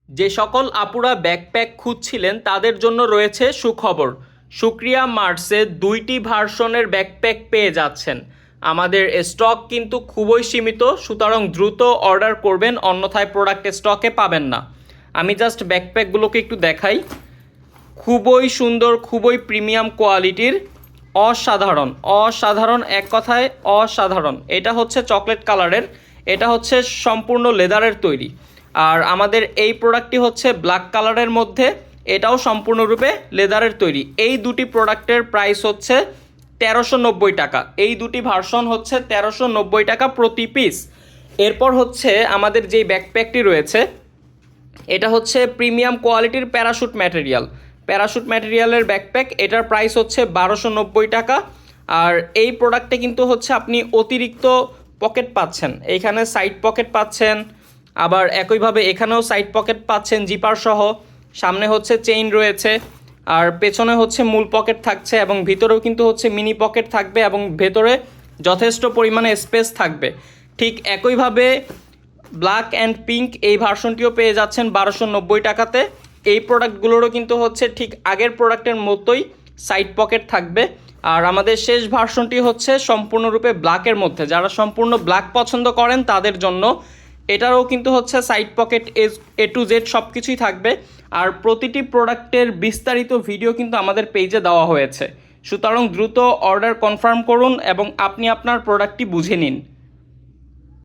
যে সকল আপুরা ব্যাকপ্যাক খুঁজছিলেন তাদের জন্য রয়েছে সুখবর। সুক্রিয়া মার্টসে 2টি ভার্সনের ব্যাকপ্যাক পেয়ে যাচ্ছেন। আমাদের স্টক কিন্তু খুবই সীমিত, সুতরাং দ্রুত অর্ডার করবেন, অন্যথায় প্রোডাক্ট স্টকে পাবেন না। আমি জাস্ট ব্যাকপ্যাকগুলোকে একটু দেখাই। খুবই সুন্দর, খুবই প্রিমিয়াম কোয়ালিটির, অসাধারণ অসাধারণ, এক কথায় অসাধারণ। এটা হচ্ছে চকলেট কালারের, এটা হচ্ছে সম্পূর্ণ লেদারের তৈরি। আর আমাদের এই প্রোডাক্টটি হচ্ছে ব্ল্যাক কালারের মধ্যে, এটাও সম্পূর্ণরূপে লেদারের তৈরি। এই দুটি প্রোডাক্টের প্রাইস হচ্ছে 1390 টাকা। এই দুটি ভার্সন হচ্ছে 1390 টাকা প্রতি পিস। এরপর হচ্ছে আমাদের যেই ব্যাকপ্যাকটি রয়েছে, এটা হচ্ছে প্রিমিয়াম কোয়ালিটির প্যারাশুট ম্যাটেরিয়ালের ব্যাকপ্যাক। এটার প্রাইস হচ্ছে 1290 টাকা। আর এই প্রোডাক্টে কিন্তু হচ্ছে আপনি অতিরিক্ত পকেট পাচ্ছেন, এইখানে সাইড পকেট পাচ্ছেন, আবার একইভাবে এখানেও সাইড পকেট পাচ্ছেন জিপার সহ। সামনে হচ্ছে চেইন রয়েছে, আর পেছনে হচ্ছে মূল পকেট থাকছে, এবং ভিতরেও কিন্তু হচ্ছে মিনি পকেট থাকবে, এবং ভেতরে যথেষ্ট পরিমাণে স্পেস থাকবে। ঠিক একইভাবে ব্ল্যাক অ্যান্ড পিঙ্ক এই ভার্সনটিও পেয়ে যাচ্ছেন 1290 টাকাতে। এই প্রোডাক্টগুলোরও কিন্তু হচ্ছে ঠিক আগের প্রোডাক্টের মতোই সাইড পকেট থাকবে। আর আমাদের শেষ ভার্সনটি হচ্ছে সম্পূর্ণরূপে ব্ল্যাকের মধ্যে, যারা সম্পূর্ণ ব্ল্যাক পছন্দ করেন তাদের জন্য। এটারও কিন্তু হচ্ছে side pocket A to Z সব কিছুই থাকবে। আর প্রতিটি প্রোডাক্টের বিস্তারিত ভিডিও কিন্তু আমাদের পেজে দেওয়া হয়েছে, সুতরাং দ্রুত অর্ডার কনফার্ম করুন এবং আপনি আপনার প্রোডাক্টটি বুঝে নিন।